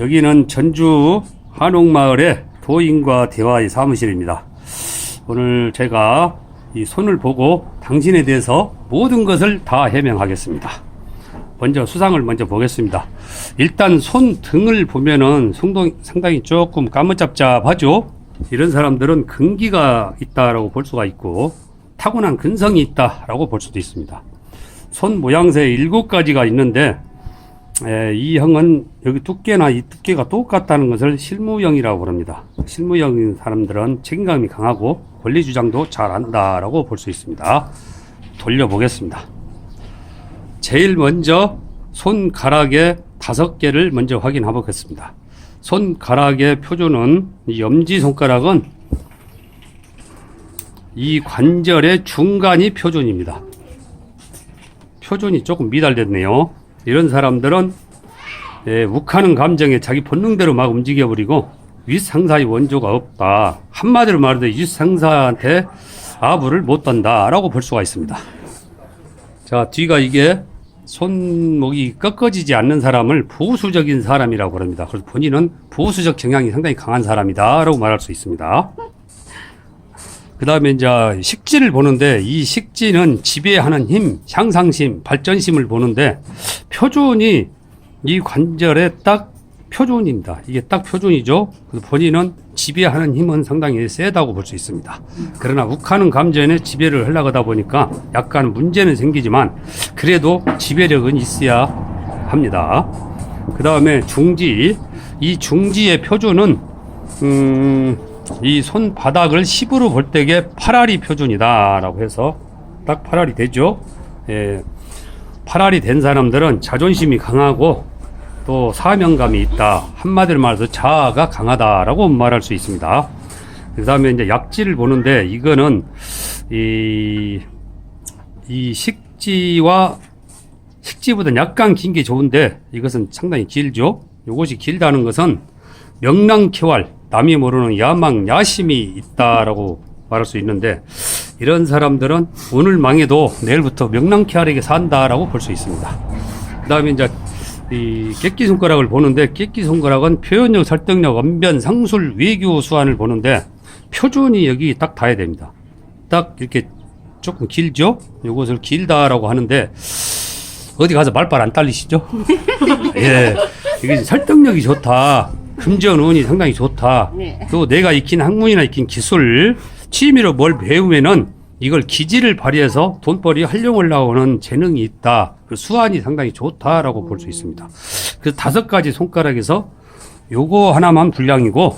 여기는 전주 한옥마을의 도인과 대화의 사무실입니다. 오늘 제가 이 손을 보고 당신에 대해서 모든 것을 다 해명하겠습니다. 먼저 수상을 먼저 보겠습니다. 일단 손 등을 보면은 상당히 조금 까무잡잡하죠. 이런 사람들은 근기가 있다라고 볼 수가 있고 타고난 근성이 있다라고 볼 수도 있습니다. 손 모양새 7가지가 있는데 이 형은 여기 두께나 이 두께가 똑같다는 것을 실무형이라고 부릅니다. 실무형인 사람들은 책임감이 강하고 권리 주장도 잘 한다라고 볼 수 있습니다. 돌려보겠습니다. 제일 먼저 손가락의 5개를 먼저 확인해 보겠습니다. 손가락의 표준은 이 엄지손가락은 이 관절의 중간이 표준입니다. 표준이 조금 미달됐네요. 이런 사람들은 욱하는 감정에 자기 본능대로 막 움직여버리고 윗상사의 원조가 없다. 한마디로 말해도 윗상사한테 아부를 못 떤다 라고 볼 수가 있습니다. 자, 뒤가 이게 손목이 꺾어지지 않는 사람을 보수적인 사람이라고 합니다. 그래서 본인은 보수적 경향이 상당히 강한 사람이다 라고 말할 수 있습니다. 그 다음에 이제 식지를 보는데 이 식지는 지배하는 힘, 향상심, 발전심을 보는데 표준이 이 관절에 딱 표준입니다. 이게 딱 표준이죠. 그래서 본인은 지배하는 힘은 상당히 세다고 볼 수 있습니다. 그러나 욱하는 감정에 지배를 하려고 하다 보니까 약간 문제는 생기지만 그래도 지배력은 있어야 합니다. 그 다음에 중지, 이 중지의 표준은 이 손바닥을 10으로 볼 때게 8알이 표준이다 라고 해서 딱 8알이 되죠. 8알이 된 사람들은 자존심이 강하고 또 사명감이 있다. 한마디로 말해서 자아가 강하다라고 말할 수 있습니다. 그 다음에 이제 약지를 보는데 이거는 이 식지보다 약간 긴 게 좋은데 이것은 상당히 길죠. 이것이 길다는 것은 명랑쾌활, 남이 모르는 야망, 야심이 있다라고 말할 수 있는데 이런 사람들은 오늘 망해도 내일부터 명랑쾌활하게 산다라고 볼 수 있습니다. 그 다음에 이제 이 깨끼 손가락을 보는데 깨끼 손가락은 표현력, 설득력, 언변, 상술, 외교 수완을 보는데 표준이 여기 딱 닿아야 됩니다. 딱 이렇게 조금 길죠? 이것을 길다라고 하는데 어디 가서 말빨 안 딸리시죠? 예, 이게 설득력이 좋다. 금전운이 상당히 좋다. 또 내가 익힌 학문이나 익힌 기술, 취미로 뭘 배우면은 이걸 기질을 발휘해서 돈벌이 활용하려고 하는 재능이 있다. 수완이 상당히 좋다라고 볼 수 있습니다. 그래서 5가지 손가락에서 요거 하나만 불량이고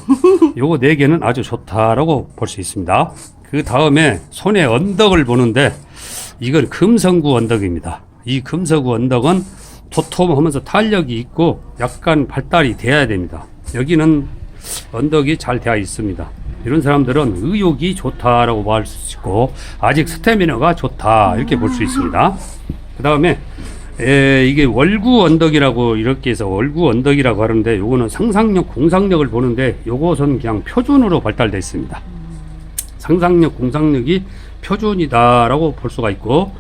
요거 4개는 아주 좋다라고 볼 수 있습니다. 그 다음에 손의 언덕을 보는데 이건 금성구 언덕입니다. 이 금성구 언덕은 도톰하면서 탄력이 있고 약간 발달이 돼야 됩니다. 여기는 언덕이 잘 되어 있습니다. 이런 사람들은 의욕이 좋다라고 말할 수 있고 아직 스태미너가 좋다 이렇게 볼 수 있습니다. 그 다음에 이게 월구 언덕이라고 이렇게 해서 월구 언덕이라고 하는데 요거는 상상력, 공상력을 보는데 요것은 그냥 표준으로 발달되어 있습니다. 상상력, 공상력이 표준이다라고 볼 수가 있고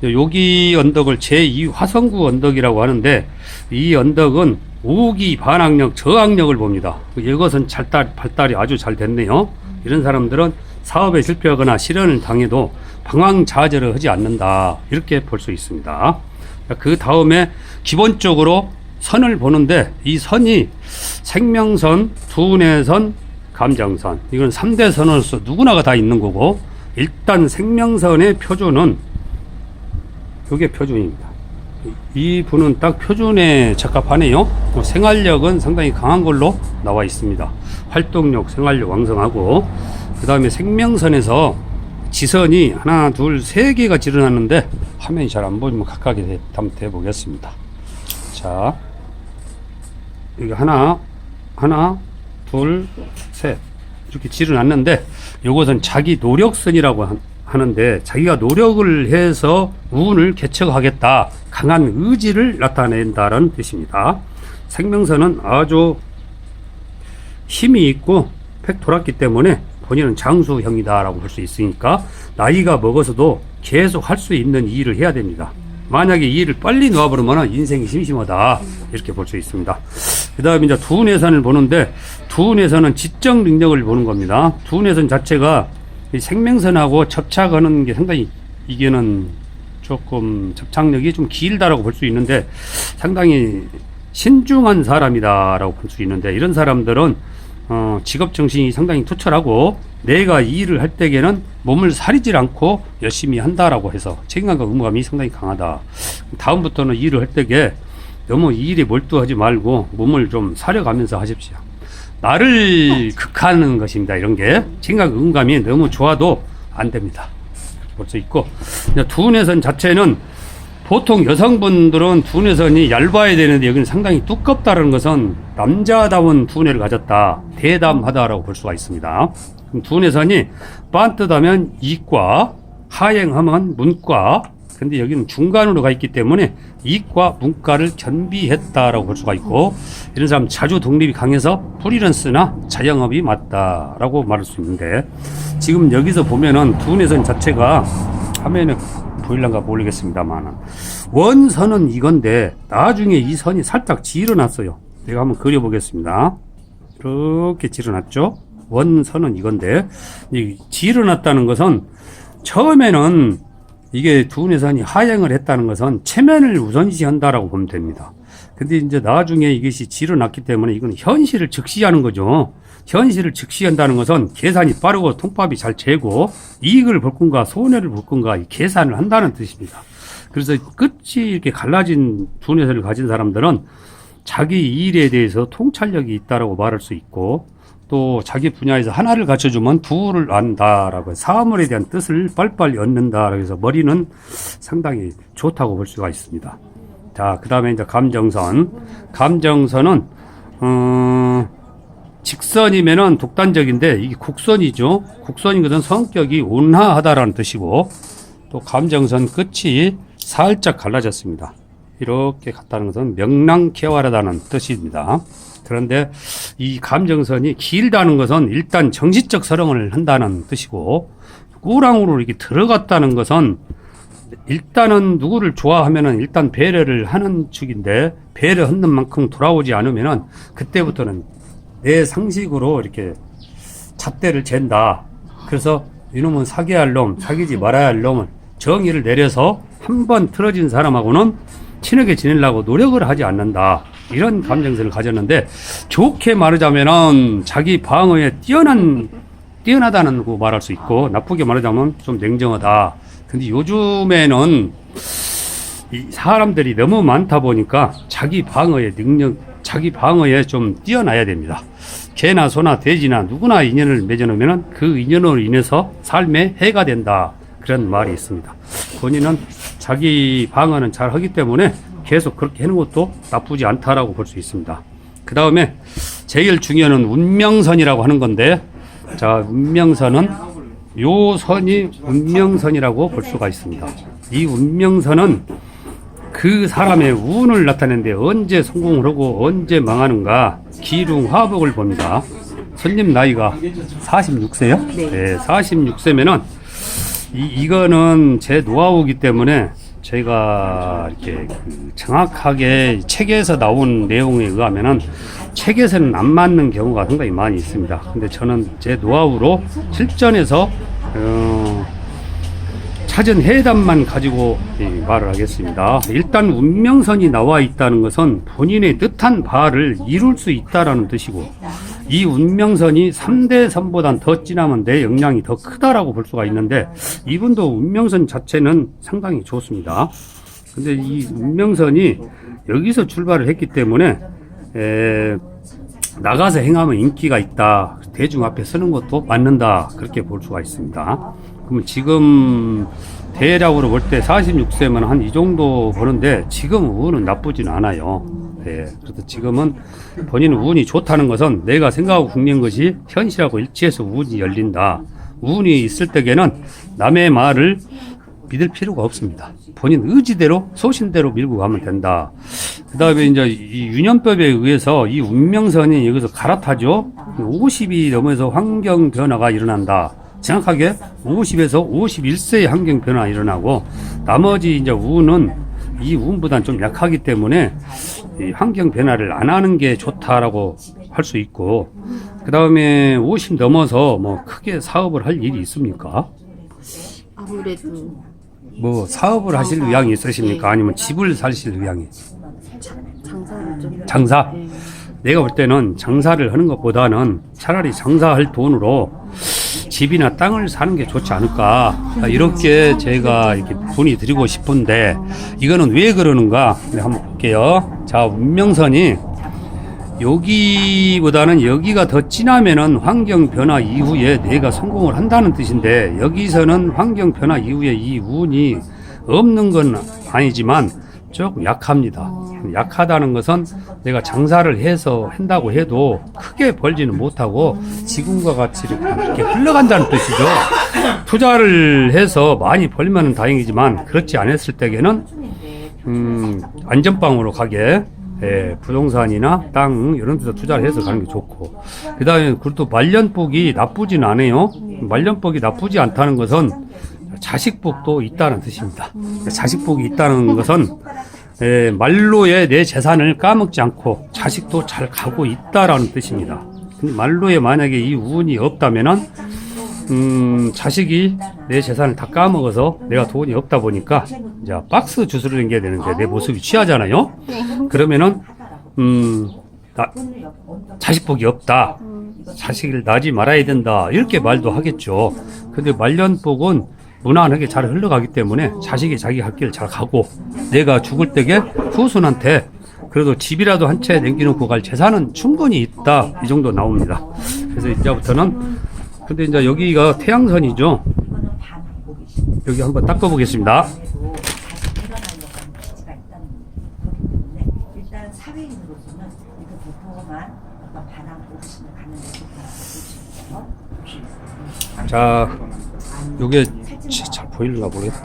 여기 언덕을 제2 화성구 언덕이라고 하는데 이 언덕은 오기, 반항력, 저항력을 봅니다. 이것은 발달이 아주 잘 됐네요. 이런 사람들은 사업에 실패하거나 실현을 당해도 방황자절을 하지 않는다 이렇게 볼 수 있습니다. 그 다음에 기본적으로 선을 보는데 이 선이 생명선, 두뇌선, 감정선 이건 3대 선으로서 누구나가 다 있는 거고 일단 생명선의 표준은 이게 표준입니다. 이 분은 딱 표준에 적합하네요. 생활력은 상당히 강한 걸로 나와 있습니다. 활동력, 생활력 왕성하고 그 다음에 생명선에서 지선이 하나, 둘, 3개가 지르났는데 화면이 잘 안 보이면 각각에 한번 대보겠습니다. 자, 여기 하나, 둘, 셋 이렇게 지르났는데 이것은 자기 노력선이라고 하는데 자기가 노력을 해서 운을 개척하겠다 강한 의지를 나타낸다는 뜻입니다. 생명선은 아주 힘이 있고 팩 돌았기 때문에 본인은 장수형이다 라고 볼 수 있으니까 나이가 먹어서도 계속 할 수 있는 일을 해야 됩니다. 만약에 이 일을 빨리 놓아버리면 인생이 심심하다 이렇게 볼 수 있습니다. 그 다음에 이제 두운해선을 보는데, 두운해선은 지적 능력을 보는 겁니다. 두운해선 자체가 이 생명선하고 접착하는 게 상당히, 이게는 조금 접착력이 좀 길다라고 볼 수 있는데, 상당히 신중한 사람이다라고 볼 수 있는데, 이런 사람들은 직업 정신이 상당히 투철하고, 내가 이 일을 할 때에는 몸을 사리질 않고 열심히 한다라고 해서 책임감과 의무감이 상당히 강하다. 다음부터는 일을 할 때에 너무 이 일에 몰두하지 말고 몸을 좀 사려가면서 하십시오. 나를 극하는 것입니다. 이런 게 책임감과 의무감이 너무 좋아도 안 됩니다. 볼 수 있고, 두운해선 자체는 보통 여성분들은 두운해선이 얇아야 되는데 여기는 상당히 두껍다는 것은 남자다운 두운해를 가졌다, 대담하다라고 볼 수가 있습니다. 두운해선이 반뜻하면 이과, 하행하면 문과, 근데 여기는 중간으로 가 있기 때문에 이과, 문과를 겸비했다라고 볼 수가 있고, 이런 사람 자주 독립이 강해서 프리랜서나 자영업이 맞다라고 말할 수 있는데, 지금 여기서 보면은 두운해선 자체가 화면에 보일란가 모르겠습니다만, 원선은 이건데 나중에 이 선이 살짝 지르났어요. 내가 한번 그려보겠습니다. 이렇게 지르났죠. 원선은 이건데, 이 지르났다는 것은 처음에는 이게 두운해선이 하행을 했다는 것은 체면을 우선시 한다라고 보면 됩니다. 근데 이제 나중에 이것이 지르났기 때문에 이건 현실을 즉시하는 거죠. 현실을 즉시한다는 것은 계산이 빠르고 통밥이 잘 재고 이익을 볼 건가 손해를 볼 건가 이 계산을 한다는 뜻입니다. 그래서 끝이 이렇게 갈라진 두운해선을 가진 사람들은 자기 일에 대해서 통찰력이 있다라고 말할 수 있고, 또 자기 분야에서 하나를 갖춰주면 두를 안다라고, 사물에 대한 뜻을 빨리빨리 얻는다라고 해서 머리는 상당히 좋다고 볼 수가 있습니다. 자, 그 다음에 이제 감정선. 감정선은 직선이면은 독단적인데 이게 곡선이죠. 곡선인 것은 성격이 온화하다라는 뜻이고, 또 감정선 끝이 살짝 갈라졌습니다. 이렇게 갔다는 것은 명랑쾌활하다는 뜻입니다. 그런데 이 감정선이 길다는 것은 일단 정신적 서령을 한다는 뜻이고, 꾸랑으로 이렇게 들어갔다는 것은 일단은 누구를 좋아하면은 일단 배려를 하는 축인데, 배려하는 만큼 돌아오지 않으면은 그때부터는 내 상식으로 이렇게 잣대를 잰다. 그래서 이놈은 사귀어야 할 놈, 사귀지 말아야 할 놈은 정의를 내려서 한번 틀어진 사람하고는 친하게 지내려고 노력을 하지 않는다. 이런 감정선을 가졌는데, 좋게 말하자면은 자기 방어에 뛰어나다는 거 말할 수 있고, 나쁘게 말하자면 좀 냉정하다. 근데 요즘에는 이 사람들이 너무 많다 보니까 자기 방어의 능력, 자기 방어에 좀 뛰어나야 됩니다. 개나 소나 돼지나 누구나 인연을 맺어놓으면 그 인연으로 인해서 삶에 해가 된다. 그런 말이 있습니다. 본인은 자기 방어는 잘 하기 때문에 계속 그렇게 해놓은 것도 나쁘지 않다라고 볼 수 있습니다. 그 다음에 제일 중요한 운명선이라고 하는 건데, 자, 운명선은 요 선이 운명선이라고 볼 수가 있습니다. 이 운명선은 그 사람의 운을 나타내는데 언제 성공을 하고 언제 망하는가 기lum화복을 봅니다. 손님 나이가 46세요? 네, 46세면은 이거는 제 노하우이기 때문에 제가 이렇게 정확하게 책에서 나온 내용에 의하면은 책에서는 안 맞는 경우가 상당히 많이 있습니다. 근데 저는 제 노하우로 실전에서 찾은 해답만 가지고 말을 하겠습니다. 일단 운명선이 나와 있다는 것은 본인의 뜻한 바를 이룰 수 있다라는 뜻이고, 이 운명선이 3대 선보단 더 진하면 내 역량이 더 크다라고 볼 수가 있는데, 이분도 운명선 자체는 상당히 좋습니다. 근데 이 운명선이 여기서 출발을 했기 때문에 나가서 행하면 인기가 있다, 대중 앞에 서는 것도 맞는다, 그렇게 볼 수가 있습니다. 그러면 지금 대략으로 볼 때 46세면 한 이 정도 보는데, 지금 운은 나쁘진 않아요. 네, 그래서 지금은 본인 운이 좋다는 것은 내가 생각하고 국는 것이 현실하고 일치해서 운이 열린다. 운이 있을 때에는 남의 말을 믿을 필요가 없습니다. 본인 의지대로 소신대로 밀고 가면 된다. 그 다음에 이제 이 유년법에 의해서 이 운명선이 여기서 갈아타죠. 50이 넘어서 환경 변화가 일어난다. 정확하게 50에서 51세의 환경 변화가 일어나고, 나머지 이제 운은 이 운보다는 좀 약하기 때문에 이 환경 변화를 안 하는 게 좋다라고 할 수 있고, 그 다음에 50 넘어서 뭐 크게 사업을 할 일이 있습니까? 아무래도 뭐 사업을 하실 의향이 있으십니까? 아니면 집을 사실 의향이? 장사를 좀. 장사? 네. 내가 볼 때는 장사를 하는 것보다는 차라리 장사할 돈으로 집이나 땅을 사는 게 좋지 않을까, 이렇게 제가 이렇게 문의 드리고 싶은데, 이거는 왜 그러는가? 네, 한번 볼게요. 자, 운명선이 여기보다는 여기가 더 진하면은 환경 변화 이후에 내가 성공을 한다는 뜻인데, 여기서는 환경 변화 이후에 이 운이 없는 건 아니지만 조금 약합니다. 약하다는 것은 내가 장사를 해서 한다고 해도 크게 벌지는 못하고 지금과 같이 이렇게 흘러간다는 뜻이죠. 투자를 해서 많이 벌면 다행이지만 그렇지 않았을 때에는 안전빵으로 가게, 부동산이나 땅 이런 데서 투자를 해서 가는 게 좋고, 그 다음에 그것도 말년복이 나쁘진 않아요. 말년복이 나쁘지 않다는 것은 자식복도 있다는 뜻입니다. 자식복이 있다는 것은 말로에 내 재산을 까먹지 않고 자식도 잘 가고 있다라는 뜻입니다. 근데 말로에 만약에 이 운이 없다면은 자식이 내 재산을 다 까먹어서 내가 돈이 없다 보니까 이제 박스 주스를 당겨야 되는데 내 모습이 취하잖아요. 그러면은 자식복이 없다, 자식을 낳지 말아야 된다, 이렇게 말도 하겠죠. 근데 말년복은 무난하게 잘 흘러가기 때문에 자식이 자기 할 길을 잘 가고, 내가 죽을 때에 후손한테 그래도 집이라도 한 채 남겨놓고 갈 재산은 충분히 있다, 이 정도 나옵니다. 그래서 이제부터는, 근데 이제 여기가 태양선이죠. 여기 한번 닦아 보겠습니다. 일단 사회인으로서는 이렇게 도톰한 어떤 바람 옥신을 가는 데 자, 요게 잘 보일나 모르겠다.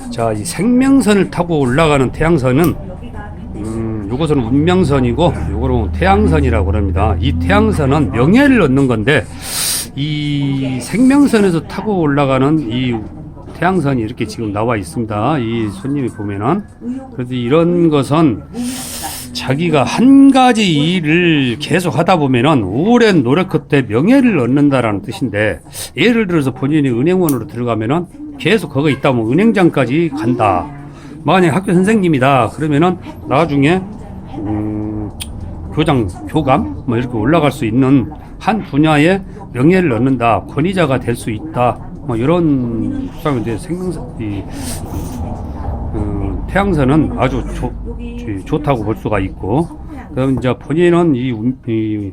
자, 이 생명선을 타고 올라가는 태양선은 요것은 운명선이고 요거는 태양선이라고 합니다. 이 태양선은 명예를 얻는 건데, 이 생명선에서 타고 올라가는 이 태양선이 이렇게 지금 나와 있습니다. 이 손님이 보면은. 그래서 이런 것은 자기가 한 가지 일을 계속 하다 보면은 오랜 노력 끝에 명예를 얻는다라는 뜻인데, 예를 들어서 본인이 은행원으로 들어가면은 계속 거기 있다 보면 은행장까지 간다. 만약 학교 선생님이다 그러면은 나중에 교장, 교감 뭐 이렇게 올라갈 수 있는 한 분야에 명예를 얻는다, 권위자가 될 수 있다, 뭐 이런 수상인데, 태양선은 아주 좋다고 볼 수가 있고, 그럼 이제 본인은 이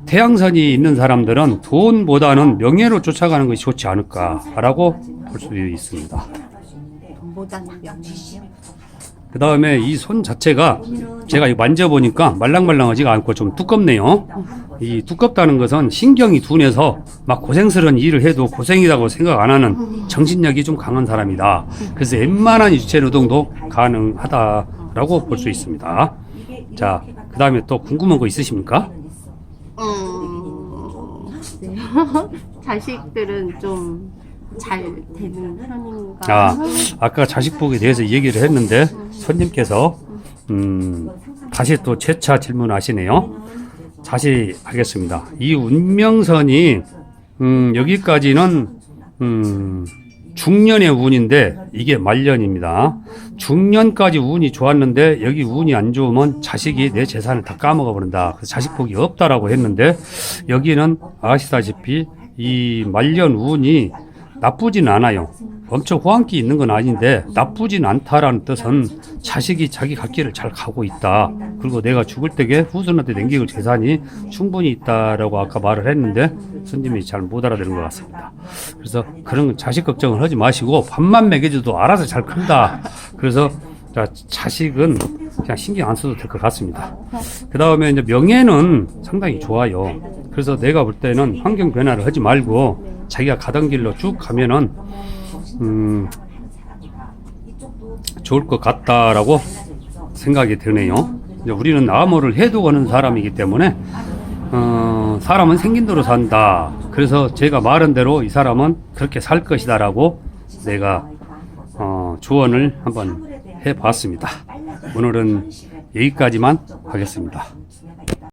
태양선이 있는 사람들은 돈보다는 명예로 쫓아가는 것이 좋지 않을까라고 볼 수 있습니다. 돈보다는 명예요. 그 다음에 이 손 자체가 제가 이거 만져보니까 말랑말랑하지가 않고 좀 두껍네요. 이 두껍다는 것은 신경이 둔해서 막 고생스러운 일을 해도 고생이라고 생각 안 하는 정신력이 좀 강한 사람이다. 그래서 웬만한 유체 노동도 가능하다라고 볼 수 있습니다. 자, 그 다음에 또 궁금한 거 있으십니까? 네. 자식들은 좀 잘 되는 편인가? 아까 자식복에 대해서 얘기를 했는데 손님께서 다시 또 재차 질문하시네요. 다시 하겠습니다. 이 운명선이 여기까지는 중년의 운인데 이게 말년입니다. 중년까지 운이 좋았는데 여기 운이 안 좋으면 자식이 내 재산을 다 까먹어 버린다. 그래서 자식복이 없다라고 했는데, 여기는 아시다시피 이 말년 운이 나쁘진 않아요. 엄청 호황기 있는 건 아닌데 나쁘진 않다라는 뜻은 자식이 자기 갈 길을 잘 가고 있다. 그리고 내가 죽을 때에 후손한테 남길 재산이 충분히 있다라고 아까 말을 했는데 손님이 잘 못 알아들은 것 같습니다. 그래서 그런 자식 걱정을 하지 마시고 밥만 먹여줘도 알아서 잘 큰다. 그래서 자식은 그냥 신경 안 써도 될 것 같습니다. 그 다음에 이제 명예는 상당히 좋아요. 그래서 내가 볼 때는 환경 변화를 하지 말고 자기가 가던 길로 쭉 가면은 좋을 것 같다라고 생각이 드네요. 이제 우리는 암호를 해두고는 사람이기 때문에 사람은 생긴 대로 산다. 그래서 제가 말한 대로 이 사람은 그렇게 살 것이다라고 내가 조언을 한번 해봤습니다. 오늘은 여기까지만 하겠습니다.